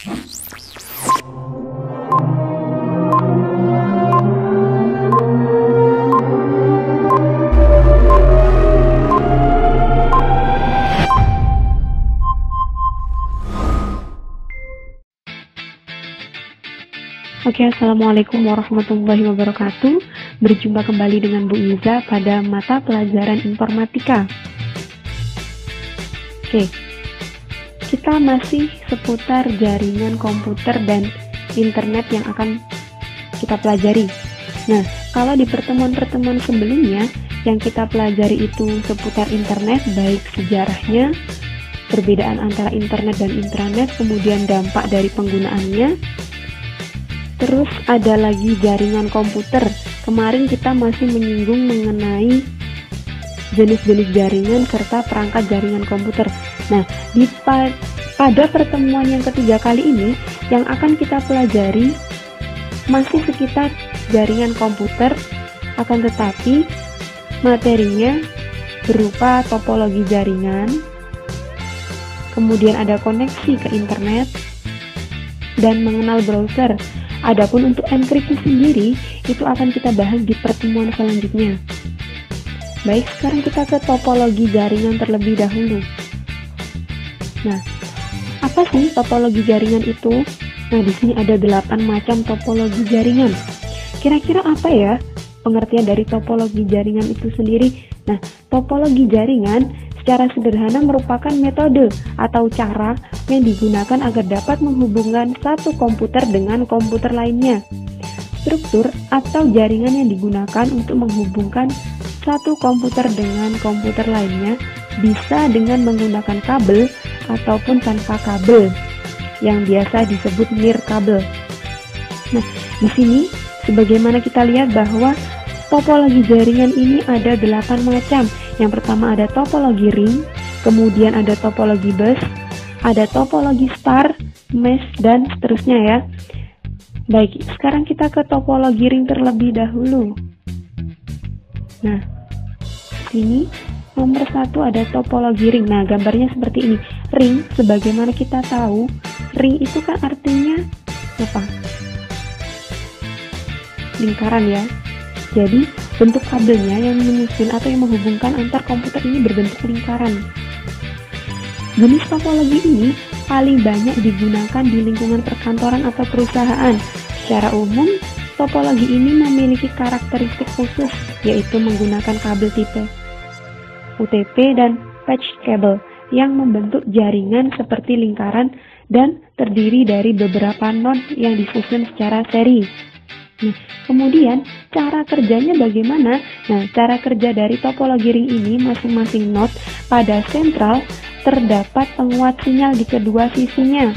Oke, Assalamualaikum warahmatullahi wabarakatuh. Berjumpa kembali dengan Bu Iza pada mata pelajaran informatika. Oke, kita masih seputar jaringan komputer dan internet yang akan kita pelajari. Nah, kalau di pertemuan-pertemuan sebelumnya yang kita pelajari itu seputar internet, baik sejarahnya, perbedaan antara internet dan intranet, kemudian dampak dari penggunaannya. Terus ada lagi jaringan komputer. Kemarin kita masih menyinggung mengenai jenis-jenis jaringan serta perangkat jaringan komputer. Nah, pada pertemuan yang ketiga kali ini, yang akan kita pelajari masih sekitar jaringan komputer, akan tetapi materinya berupa topologi jaringan, kemudian ada koneksi ke internet, dan mengenal browser. Adapun untuk enkripsi sendiri, itu akan kita bahas di pertemuan selanjutnya. Baik, sekarang kita ke topologi jaringan terlebih dahulu. Nah, apa sih topologi jaringan itu? Nah, di sini ada 8 macam topologi jaringan. Kira-kira apa ya pengertian dari topologi jaringan itu sendiri? Nah, topologi jaringan secara sederhana merupakan metode atau cara yang digunakan agar dapat menghubungkan satu komputer dengan komputer lainnya. Struktur atau jaringan yang digunakan untuk menghubungkan satu komputer dengan komputer lainnya bisa dengan menggunakan kabel ataupun tanpa kabel, yang biasa disebut nirkabel. Nah, di sini sebagaimana kita lihat bahwa topologi jaringan ini ada 8 macam. Yang pertama ada topologi ring, kemudian ada topologi bus, ada topologi star, mesh, dan seterusnya ya. Baik, sekarang kita ke topologi ring terlebih dahulu. Nah, sini nomor 1 ada topologi ring. Nah, gambarnya seperti ini. Ring, sebagaimana kita tahu, ring itu kan artinya apa? Lingkaran ya. Jadi, bentuk kabelnya yang menyusun atau yang menghubungkan antar komputer ini berbentuk lingkaran. Jenis topologi ini paling banyak digunakan di lingkungan perkantoran atau perusahaan. Secara umum, topologi ini memiliki karakteristik khusus, yaitu menggunakan kabel tipe UTP dan patch cable yang membentuk jaringan seperti lingkaran dan terdiri dari beberapa node yang disusun secara seri. Nah, kemudian cara kerjanya bagaimana? Nah, cara kerja dari topologi ring ini masing-masing node pada sentral terdapat penguat sinyal di kedua sisinya.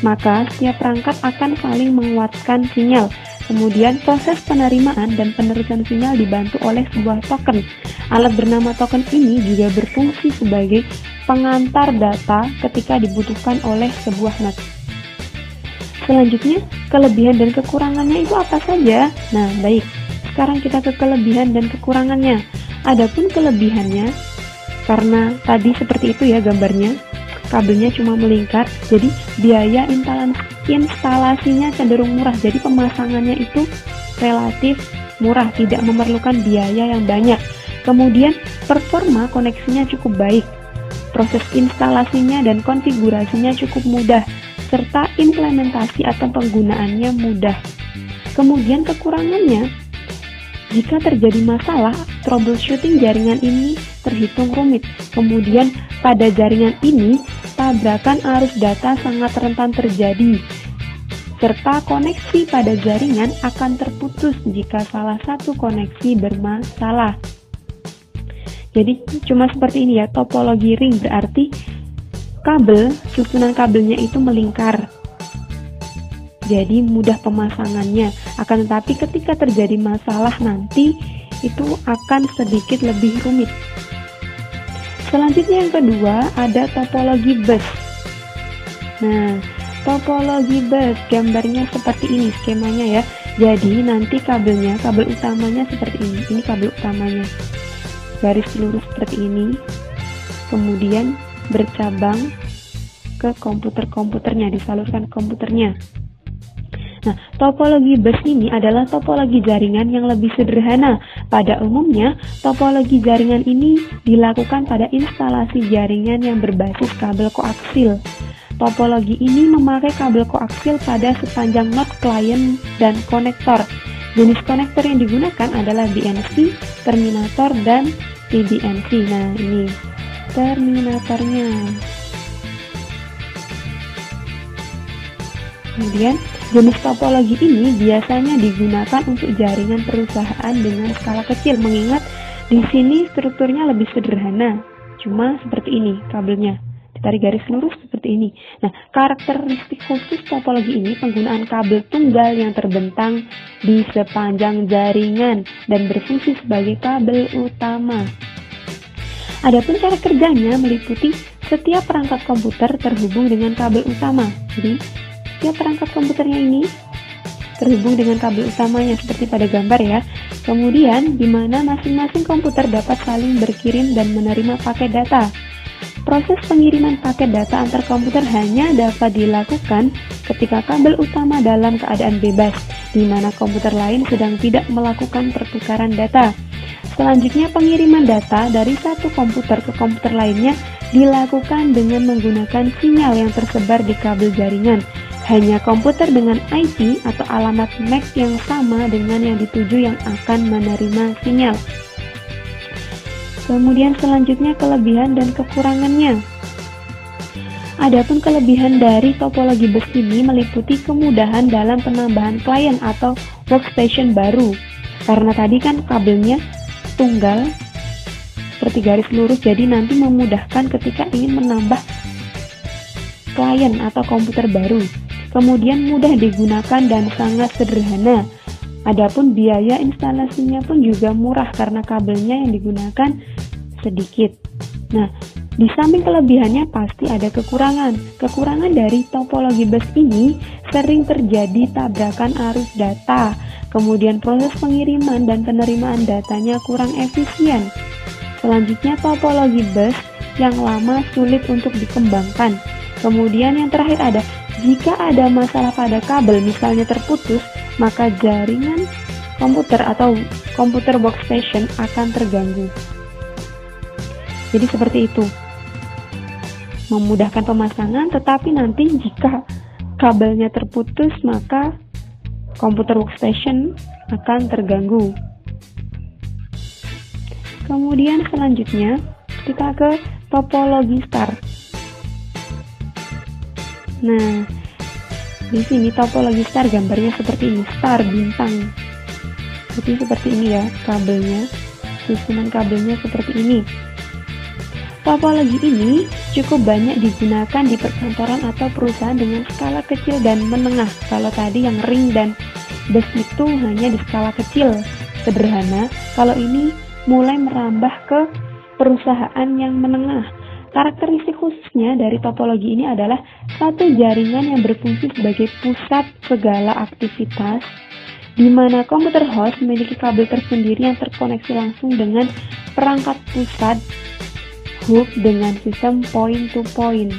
Maka setiap perangkat akan saling menguatkan sinyal. Kemudian proses penerimaan dan penerusan sinyal dibantu oleh sebuah token. Alat bernama token ini juga berfungsi sebagai pengantar data ketika dibutuhkan oleh sebuah node. Selanjutnya, kelebihan dan kekurangannya itu apa saja? Nah, baik. Sekarang kita ke kelebihan dan kekurangannya. Adapun kelebihannya, karena tadi seperti itu ya gambarnya, kabelnya cuma melingkar, jadi biaya instalasinya cenderung murah. Jadi pemasangannya itu relatif murah, tidak memerlukan biaya yang banyak. Kemudian, performa koneksinya cukup baik. Proses instalasinya dan konfigurasinya cukup mudah, serta implementasi atau penggunaannya mudah. Kemudian kekurangannya, jika terjadi masalah, troubleshooting jaringan ini terhitung rumit. Kemudian pada jaringan ini, tabrakan arus data sangat rentan terjadi, serta koneksi pada jaringan akan terputus jika salah satu koneksi bermasalah. Jadi cuma seperti ini ya, topologi ring berarti kabel, susunan kabelnya itu melingkar, jadi mudah pemasangannya. Akan tetapi ketika terjadi masalah nanti, itu akan sedikit lebih rumit. Selanjutnya yang kedua, ada topologi bus. Nah, topologi bus, gambarnya seperti ini skemanya ya. Jadi nanti kabelnya, kabel utamanya seperti ini kabel utamanya. Garis lurus seperti ini, kemudian bercabang ke komputernya, disalurkan ke komputernya. Nah, topologi bus ini adalah topologi jaringan yang lebih sederhana. Pada umumnya, topologi jaringan ini dilakukan pada instalasi jaringan yang berbasis kabel koaksil. Topologi ini memakai kabel koaksil pada sepanjang node klien dan konektor. Jenis konektor yang digunakan adalah BNC, terminator, dan TBNC. Nah, ini terminatornya. Kemudian, jenis topologi ini biasanya digunakan untuk jaringan perusahaan dengan skala kecil, mengingat di sini strukturnya lebih sederhana. Cuma seperti ini kabelnya, ditarik garis lurus seperti ini. Nah, karakteristik khusus topologi ini penggunaan kabel tunggal yang terbentang di sepanjang jaringan dan berfungsi sebagai kabel utama. Adapun cara kerjanya meliputi setiap perangkat komputer terhubung dengan kabel utama. Jadi, setiap perangkat komputernya ini terhubung dengan kabel utamanya seperti pada gambar ya. Kemudian, di mana masing-masing komputer dapat saling berkirim dan menerima paket data. Proses pengiriman paket data antar komputer hanya dapat dilakukan ketika kabel utama dalam keadaan bebas, di mana komputer lain sedang tidak melakukan pertukaran data. Selanjutnya, pengiriman data dari satu komputer ke komputer lainnya dilakukan dengan menggunakan sinyal yang tersebar di kabel jaringan. Hanya komputer dengan IP atau alamat MAC yang sama dengan yang dituju yang akan menerima sinyal. Kemudian selanjutnya kelebihan dan kekurangannya. Adapun kelebihan dari topologi bus ini meliputi kemudahan dalam penambahan klien atau workstation baru. Karena tadi kan kabelnya tunggal seperti garis lurus, jadi nanti memudahkan ketika ingin menambah klien atau komputer baru. Kemudian mudah digunakan dan sangat sederhana. Adapun biaya instalasinya pun juga murah karena kabelnya yang digunakan sedikit. Nah, di samping kelebihannya pasti ada kekurangan. Kekurangan dari topologi bus ini sering terjadi tabrakan arus data. Kemudian proses pengiriman dan penerimaan datanya kurang efisien. Selanjutnya topologi bus yang lama sulit untuk dikembangkan. Kemudian yang terakhir ada, jika ada masalah pada kabel misalnya terputus, maka jaringan komputer atau komputer workstation akan terganggu. Jadi seperti itu. Memudahkan pemasangan, tetapi nanti jika kabelnya terputus, maka komputer workstation akan terganggu. Kemudian selanjutnya kita ke topologi star. Nah, di sini topologi star gambarnya seperti ini, star bintang. Jadi seperti ini ya kabelnya, susunan kabelnya seperti ini. Topologi ini cukup banyak digunakan di perkantoran atau perusahaan dengan skala kecil dan menengah. Kalau tadi yang ring dan bus itu hanya di skala kecil, sederhana. Kalau ini mulai merambah ke perusahaan yang menengah. Karakteristik khususnya dari topologi ini adalah satu jaringan yang berfungsi sebagai pusat segala aktivitas, di mana komputer host memiliki kabel tersendiri yang terkoneksi langsung dengan perangkat pusat hub dengan sistem point to point.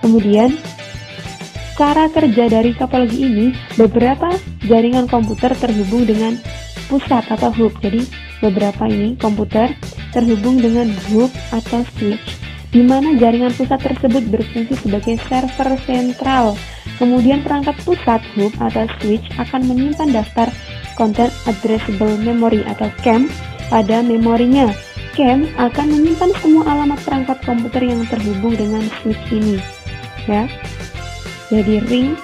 Kemudian, cara kerja dari topologi ini, beberapa jaringan komputer terhubung dengan pusat atau hub. Jadi, beberapa ini komputer terhubung dengan hub atau switch, di mana jaringan pusat tersebut berfungsi sebagai server sentral. Kemudian perangkat pusat hub atau switch akan menyimpan daftar Content Addressable Memory atau CAM pada memorinya. CAM akan menyimpan semua alamat perangkat komputer yang terhubung dengan switch ini. Ya. Jadi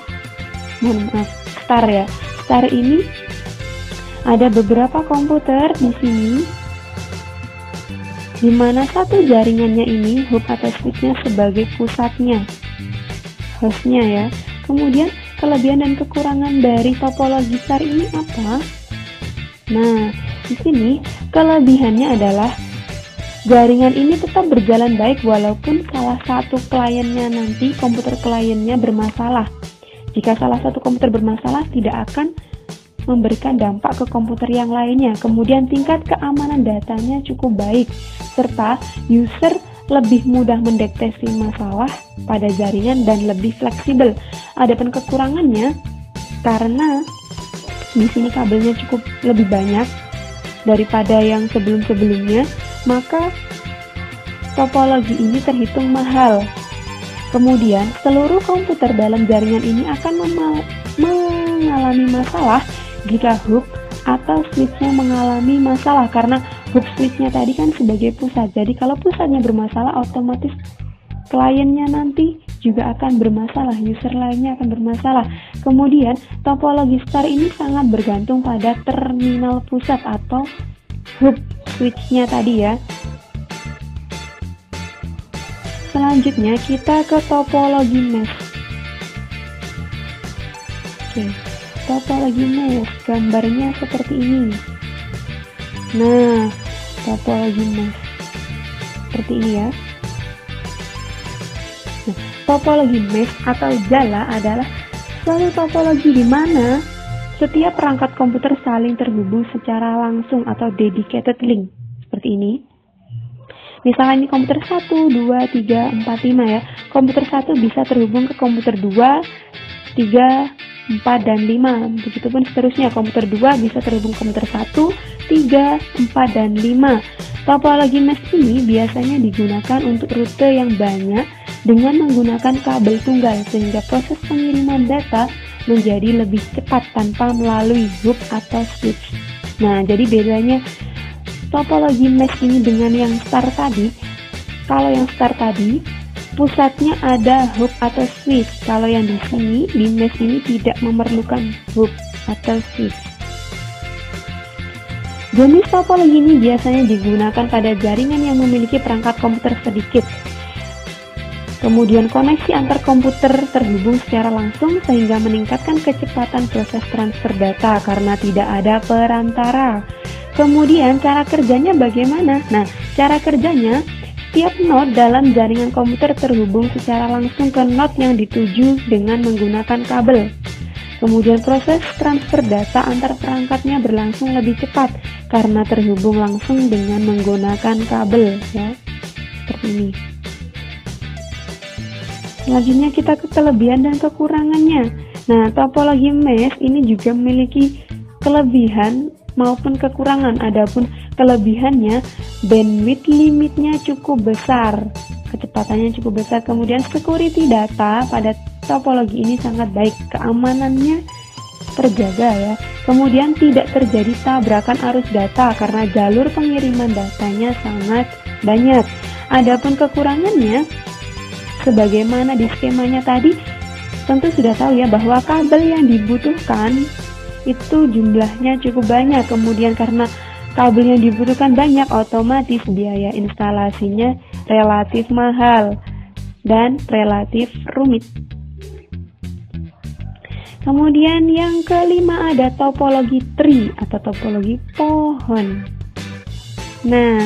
star ya. Star ini ada beberapa komputer di sini, di mana satu jaringannya ini hub atau switchnya sebagai pusatnya, hostnya ya. Kemudian kelebihan dan kekurangan dari topologi star ini apa? Nah, di sini kelebihannya adalah jaringan ini tetap berjalan baik walaupun salah satu kliennya nanti komputer kliennya bermasalah. Jika salah satu komputer bermasalah, tidak akan memberikan dampak ke komputer yang lainnya. Kemudian tingkat keamanan datanya cukup baik, serta user lebih mudah mendeteksi masalah pada jaringan dan lebih fleksibel. Adapun kekurangannya, karena di sini kabelnya cukup lebih banyak daripada yang sebelum-sebelumnya, maka topologi ini terhitung mahal. Kemudian, seluruh komputer dalam jaringan ini akan mengalami masalah jika hub atau switchnya mengalami masalah, karena hub switchnya tadi kan sebagai pusat. Jadi kalau pusatnya bermasalah, otomatis kliennya nanti juga akan bermasalah, user lainnya akan bermasalah. Kemudian topologi star ini sangat bergantung pada terminal pusat atau hub switchnya tadi ya. Selanjutnya kita ke topologi mesh. Oke, topologi mesh gambarnya seperti ini. Nah, topologi mesh seperti ini ya. Nah, topologi mesh atau jala adalah suatu topologi di mana setiap perangkat komputer saling terhubung secara langsung atau dedicated link seperti ini. Misalnya ini komputer 1, 2, 3, 4, 5 ya. Komputer 1 bisa terhubung ke komputer 2, 3, 4, dan 5. Begitupun seterusnya, komputer 2 bisa terhubung komputer 1, 3, 4, dan 5. Topologi mesh ini biasanya digunakan untuk rute yang banyak dengan menggunakan kabel tunggal, sehingga proses pengiriman data menjadi lebih cepat tanpa melalui hub atau switch. Nah, jadi bedanya topologi mesh ini dengan yang star tadi. Kalau yang star tadi, pusatnya ada hub atau switch. Kalau yang di sini, di mesh ini tidak memerlukan hub atau switch. Jenis topologi ini biasanya digunakan pada jaringan yang memiliki perangkat komputer sedikit. Kemudian koneksi antar komputer terhubung secara langsung sehingga meningkatkan kecepatan proses transfer data karena tidak ada perantara. Kemudian cara kerjanya bagaimana? Nah, cara kerjanya, setiap node dalam jaringan komputer terhubung secara langsung ke node yang dituju dengan menggunakan kabel. Kemudian proses transfer data antar perangkatnya berlangsung lebih cepat karena terhubung langsung dengan menggunakan kabel ya. Seperti ini. Selanjutnya kita ke kelebihan dan kekurangannya. Nah, topologi mesh ini juga memiliki kelebihan maupun kekurangan. Adapun kelebihannya, bandwidth limitnya cukup besar, kecepatannya cukup besar. Kemudian security data pada topologi ini sangat baik, keamanannya terjaga ya. Kemudian tidak terjadi tabrakan arus data karena jalur pengiriman datanya sangat banyak. Adapun kekurangannya, sebagaimana di skemanya tadi, tentu sudah tahu ya bahwa kabel yang dibutuhkan itu jumlahnya cukup banyak. Kemudian karena kabel yang dibutuhkan banyak, otomatis biaya instalasinya relatif mahal dan relatif rumit. Kemudian yang kelima ada topologi tree atau topologi pohon. Nah,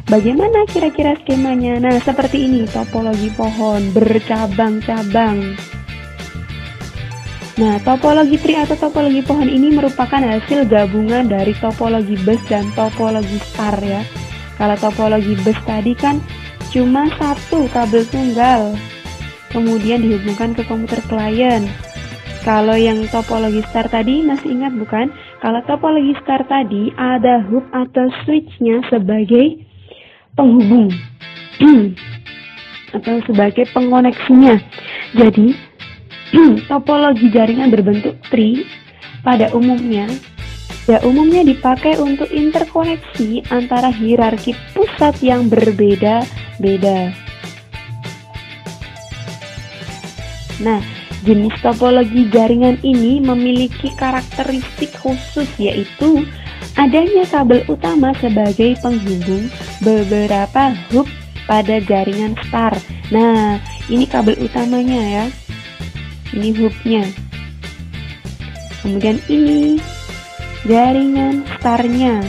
bagaimana kira-kira skemanya? Nah, seperti ini topologi pohon bercabang-cabang. Nah, topologi tree atau topologi pohon ini merupakan hasil gabungan dari topologi bus dan topologi star ya. Kalau topologi bus tadi kan cuma satu kabel tunggal, kemudian dihubungkan ke komputer klien. Kalau yang topologi star tadi masih ingat bukan? Kalau topologi star tadi ada hub atau switchnya sebagai penghubung atau sebagai pengoneksinya. Jadi topologi jaringan berbentuk tree pada umumnya dipakai untuk interkoneksi antara hierarki pusat yang berbeda-beda. Nah, jenis topologi jaringan ini memiliki karakteristik khusus, yaitu adanya kabel utama sebagai penghubung beberapa hub pada jaringan star. Nah, ini kabel utamanya ya. Ini hubnya. Kemudian ini jaringan starnya,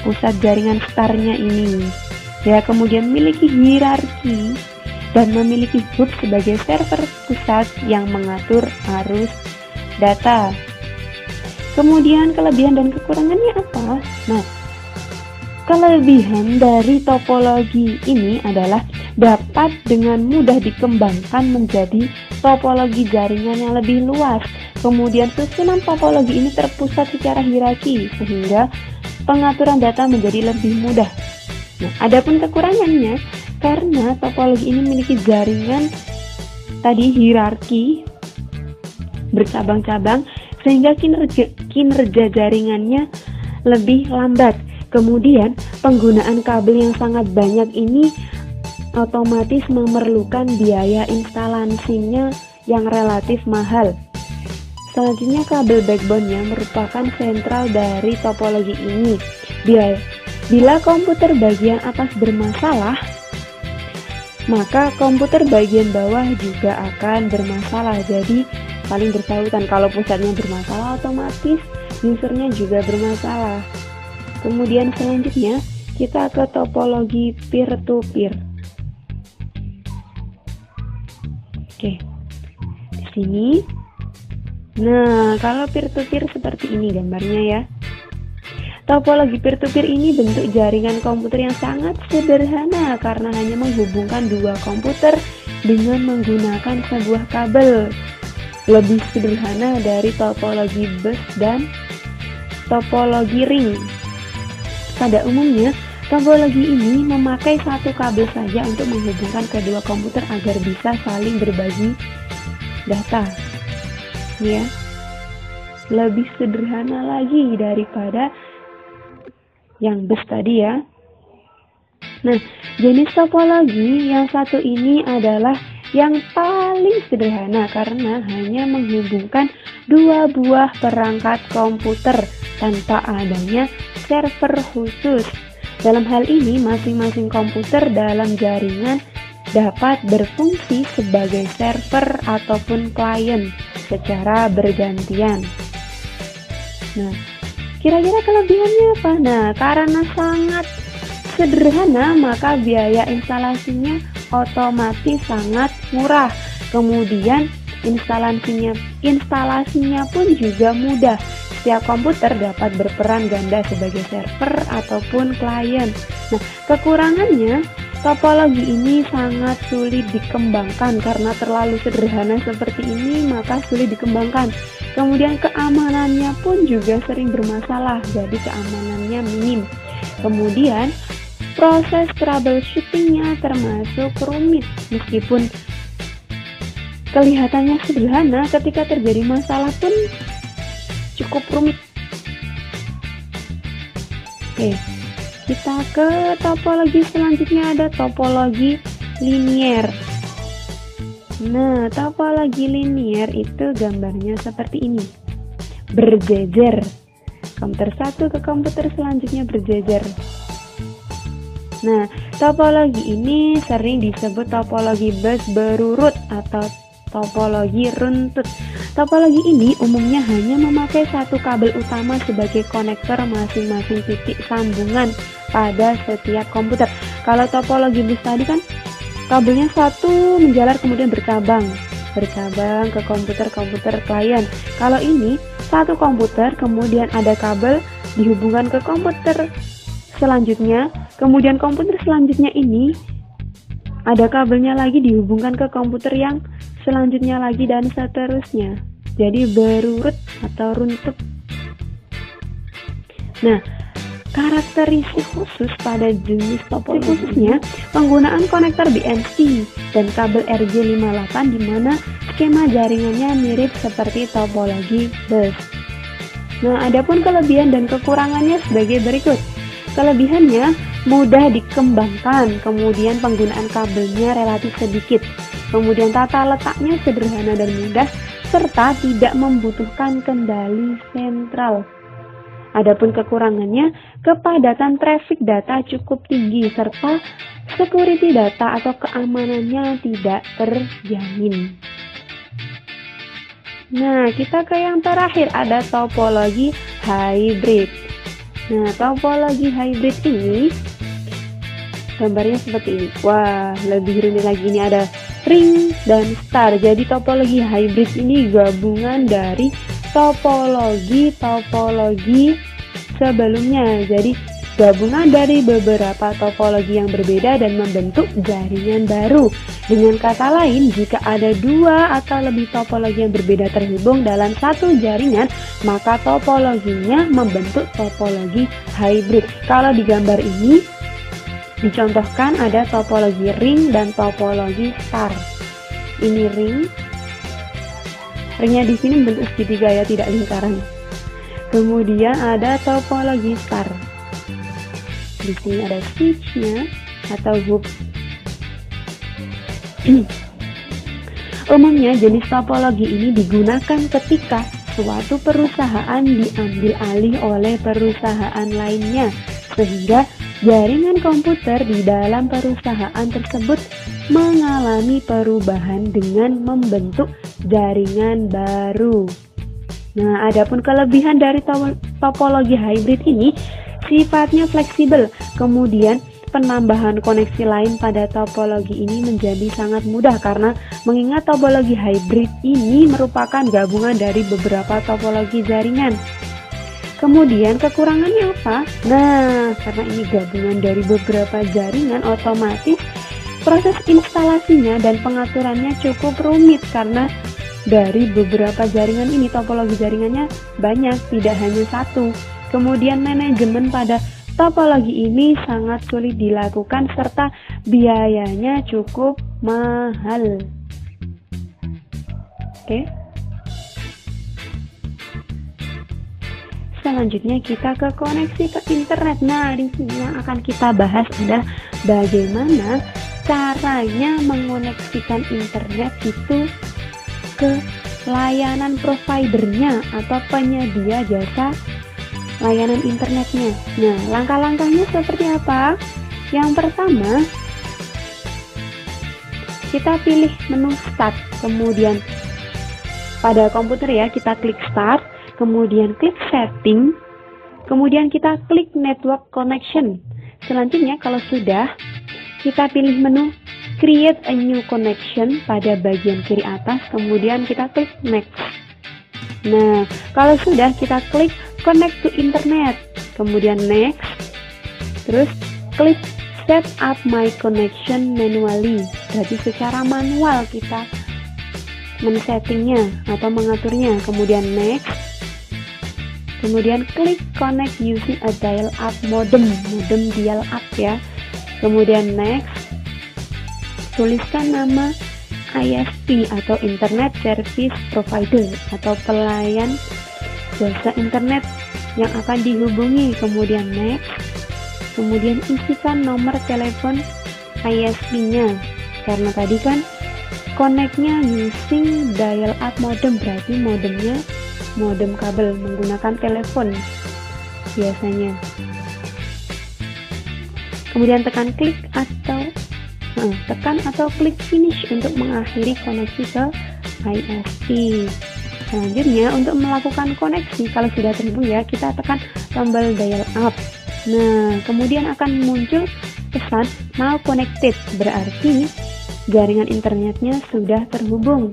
pusat jaringan starnya ini. Ya, kemudian memiliki hierarki dan memiliki hub sebagai server pusat yang mengatur arus data. Kemudian kelebihan dan kekurangannya apa? Nah, kelebihan dari topologi ini adalah dapat dengan mudah dikembangkan menjadi topologi jaringan yang lebih luas. Kemudian susunan topologi ini terpusat secara hierarki sehingga pengaturan data menjadi lebih mudah. Nah, adapun kekurangannya, karena topologi ini memiliki jaringan tadi hierarki bercabang-cabang sehingga kinerja jaringannya lebih lambat. Kemudian penggunaan kabel yang sangat banyak ini otomatis memerlukan biaya instalasinya yang relatif mahal. Selanjutnya kabel backbone-nya merupakan sentral dari topologi ini. Bila komputer bagian atas bermasalah, maka komputer bagian bawah juga akan bermasalah. Jadi saling bersautan. Kalau pusatnya bermasalah, otomatis usernya juga bermasalah. Kemudian selanjutnya kita ke topologi peer-to-peer. Oke, di sini. Nah, kalau peer-to-peer seperti ini gambarnya ya. Topologi peer-to-peer ini bentuk jaringan komputer yang sangat sederhana karena hanya menghubungkan dua komputer dengan menggunakan sebuah kabel. Lebih sederhana dari topologi bus dan topologi ring. Pada umumnya, topologi ini memakai satu kabel saja untuk menghubungkan kedua komputer agar bisa saling berbagi data. Ya, lebih sederhana lagi daripada yang bus tadi ya. Nah, jenis topologi yang satu ini adalah yang paling sederhana karena hanya menghubungkan dua buah perangkat komputer tanpa adanya server khusus. Dalam hal ini, masing-masing komputer dalam jaringan dapat berfungsi sebagai server ataupun klien secara bergantian. Nah, kira-kira kelebihannya apa? Nah, karena sangat sederhana, maka biaya instalasinya otomatis sangat murah. Kemudian instalasinya pun juga mudah. Setiap komputer dapat berperan ganda sebagai server ataupun klien. Nah, kekurangannya, topologi ini sangat sulit dikembangkan karena terlalu sederhana seperti ini, maka sulit dikembangkan. Kemudian keamanannya pun juga sering bermasalah, jadi keamanannya minim. Kemudian proses troubleshootingnya termasuk rumit, meskipun kelihatannya sederhana, ketika terjadi masalah pun cukup rumit. Oke, kita ke topologi selanjutnya, ada topologi linier. Nah, topologi linier itu gambarnya seperti ini, berjejer. Komputer satu ke komputer selanjutnya berjejer. Nah, topologi ini sering disebut topologi bus berurut atau topologi runtut. Topologi ini umumnya hanya memakai satu kabel utama sebagai konektor masing-masing titik sambungan pada setiap komputer. Kalau topologi bus tadi kan kabelnya satu menjalar kemudian bercabang ke komputer-komputer klien. Kalau ini satu komputer kemudian ada kabel dihubungkan ke komputer selanjutnya, kemudian komputer selanjutnya ini ada kabelnya lagi dihubungkan ke komputer yang selanjutnya lagi dan seterusnya. Jadi berurut atau runtut. Nah, karakteristik khusus pada jenis topologi khususnya penggunaan konektor BNC dan kabel RJ58 di mana skema jaringannya mirip seperti topologi bus. Nah, adapun kelebihan dan kekurangannya sebagai berikut. Kelebihannya mudah dikembangkan, kemudian penggunaan kabelnya relatif sedikit, kemudian tata letaknya sederhana dan mudah, serta tidak membutuhkan kendali sentral. Adapun kekurangannya, kepadatan traffic data cukup tinggi, serta security data atau keamanannya tidak terjamin. Nah, kita ke yang terakhir, ada topologi hybrid. Nah, topologi hybrid ini gambarnya seperti ini. Wah, lebih rumit lagi, ini ada ring dan star. Jadi topologi hybrid ini gabungan dari topologi sebelumnya. Jadi gabungan dari beberapa topologi yang berbeda dan membentuk jaringan baru. Dengan kata lain, jika ada dua atau lebih topologi yang berbeda terhubung dalam satu jaringan, maka topologinya membentuk topologi hybrid. Kalau di gambar ini dicontohkan ada topologi ring dan topologi star. Ini ringnya di sini membentuk segitiga ya, tidak lingkaran. Kemudian ada topologi star. Di sini ada switch-nya atau hub. Umumnya jenis topologi ini digunakan ketika suatu perusahaan diambil alih oleh perusahaan lainnya, sehingga jaringan komputer di dalam perusahaan tersebut mengalami perubahan dengan membentuk jaringan baru. Nah, adapun kelebihan dari topologi hybrid ini sifatnya fleksibel. Kemudian penambahan koneksi lain pada topologi ini menjadi sangat mudah karena mengingat topologi hybrid ini merupakan gabungan dari beberapa topologi jaringan. Kemudian kekurangannya apa? Nah, karena ini gabungan dari beberapa jaringan, otomatis proses instalasinya dan pengaturannya cukup rumit karena dari beberapa jaringan ini topologi jaringannya banyak, tidak hanya satu. Kemudian manajemen pada topologi ini sangat sulit dilakukan serta biayanya cukup mahal. Oke. Selanjutnya kita ke koneksi ke internet. Nah, di sini yang akan kita bahas adalah bagaimana caranya mengoneksikan internet itu ke layanan providernya atau penyedia jasa layanan internetnya. Nah, langkah-langkahnya seperti apa? Yang pertama, kita pilih menu start, kemudian pada komputer ya, kita klik start, kemudian klik setting, kemudian kita klik network connection. Selanjutnya kalau sudah, kita pilih menu create a new connection pada bagian kiri atas, kemudian kita klik next. Nah, kalau sudah kita klik connect to internet, kemudian next, terus klik set up my connection manually. Berarti secara manual kita men-settingnya atau mengaturnya, kemudian next, kemudian klik connect using a dial-up modem dial-up ya, kemudian next, tuliskan nama ISP atau Internet Service Provider atau pelayan jasa internet yang akan dihubungi, kemudian next, kemudian isikan nomor telepon ISP-nya karena tadi kan connect-nya using dial-up modem, berarti modemnya modem kabel menggunakan telepon biasanya. Kemudian tekan atau klik finish untuk mengakhiri koneksi ke ISP. Selanjutnya untuk melakukan koneksi, kalau sudah terhubung ya, kita tekan tombol dial up. Nah, kemudian akan muncul pesan now connected, berarti jaringan internetnya sudah terhubung.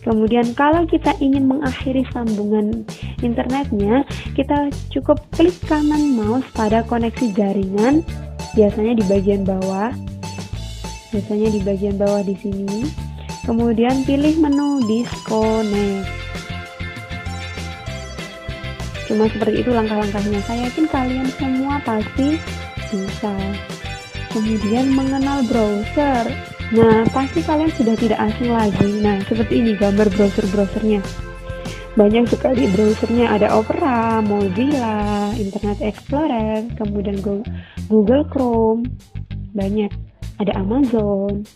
Kemudian kalau kita ingin mengakhiri sambungan internetnya, kita cukup klik kanan mouse pada koneksi jaringan, biasanya di bagian bawah di sini. Kemudian pilih menu disconnect. Cuma seperti itu langkah-langkahnya. Saya yakin kalian semua pasti bisa. Kemudian mengenal browser. Nah, pasti kalian sudah tidak asing lagi. Nah, seperti ini gambar browser-browsernya. Banyak sekali browsernya, ada Opera, Mozilla, Internet Explorer, kemudian Google Chrome, banyak. Ada Amazon.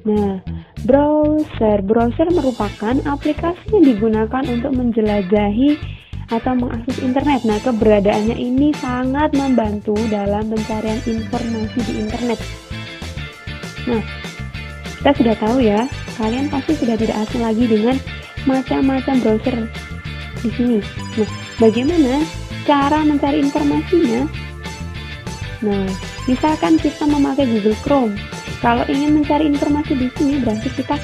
Nah, browser merupakan aplikasi yang digunakan untuk menjelajahi atau mengakses internet. Nah, keberadaannya ini sangat membantu dalam pencarian informasi di internet. Nah, kita sudah tahu ya, kalian pasti sudah tidak asing lagi dengan macam-macam browser di sini. Nah, bagaimana cara mencari informasinya? Nah, misalkan kita memakai Google Chrome. Kalau ingin mencari informasi di sini, berarti kita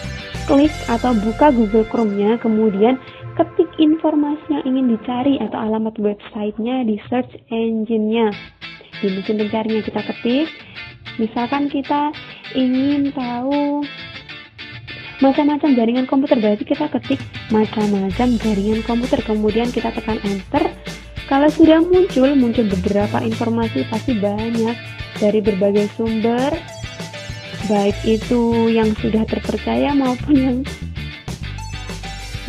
klik atau buka Google Chrome-nya, kemudian ketik informasi yang ingin dicari atau alamat websitenya di search engine-nya. Di mesin pencarinya kita ketik, misalkan kita ingin tahu macam-macam jaringan komputer, berarti kita ketik macam-macam jaringan komputer, kemudian kita tekan enter. Kalau sudah muncul beberapa informasi, pasti banyak dari berbagai sumber, baik itu yang sudah terpercaya maupun yang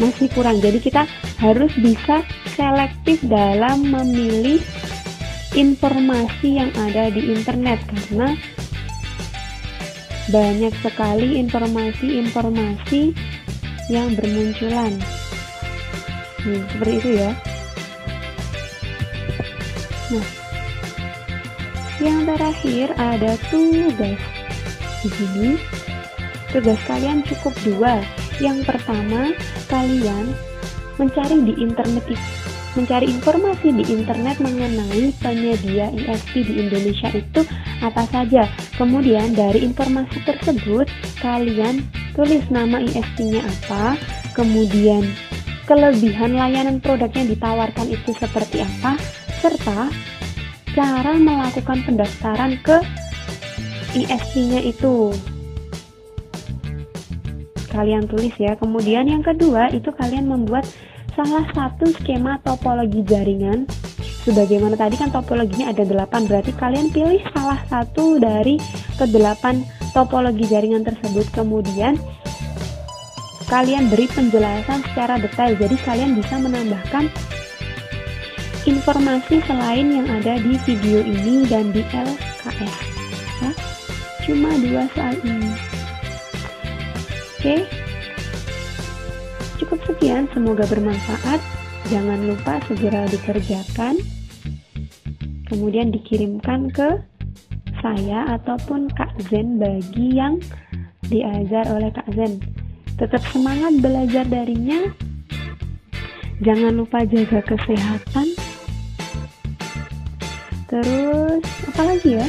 masih kurang. Jadi kita harus bisa selektif dalam memilih informasi yang ada di internet, karena banyak sekali informasi-informasi yang bermunculan. Seperti itu ya. Nah, yang terakhir ada tugas. Di sini tugas kalian cukup 2. Yang pertama, kalian mencari informasi di internet mengenai penyedia ISP di Indonesia itu apa saja. Kemudian dari informasi tersebut kalian tulis nama ISP-nya apa, kemudian kelebihan layanan produk yang ditawarkan itu seperti apa, serta cara melakukan pendaftaran ke ISP-nya itu. Kalian tulis ya. Kemudian yang kedua itu kalian membuat salah satu skema topologi jaringan. Sebagaimana tadi kan topologinya ada 8, berarti kalian pilih salah satu dari ke-8 topologi jaringan tersebut. Kemudian kalian beri penjelasan secara detail. Jadi kalian bisa menambahkan informasi selain yang ada di video ini dan di LKS ya. Cuma 2 soal ini. Oke, cukup sekian, semoga bermanfaat. Jangan lupa segera dikerjakan, kemudian dikirimkan ke saya ataupun Kak Zen bagi yang diajar oleh Kak Zen. Tetap semangat belajar darinya. Jangan lupa jaga kesehatan. Terus apa lagi ya?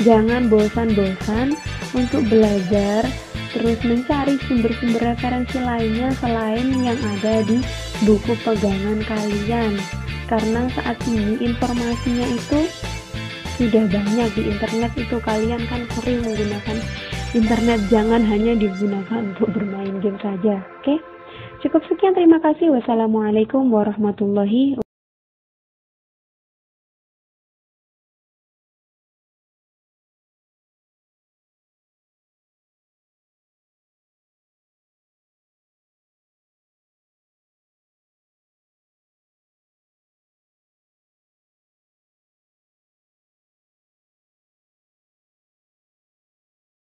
Jangan bosan-bosan untuk belajar, terus mencari sumber-sumber referensi lainnya selain yang ada di buku pegangan kalian. Karena saat ini informasinya itu sudah banyak di internet itu. Kalian kan sering menggunakan internet, jangan hanya digunakan untuk bermain game saja. Oke? Cukup sekian, terima kasih. Wassalamualaikum warahmatullahi wabarakatuh.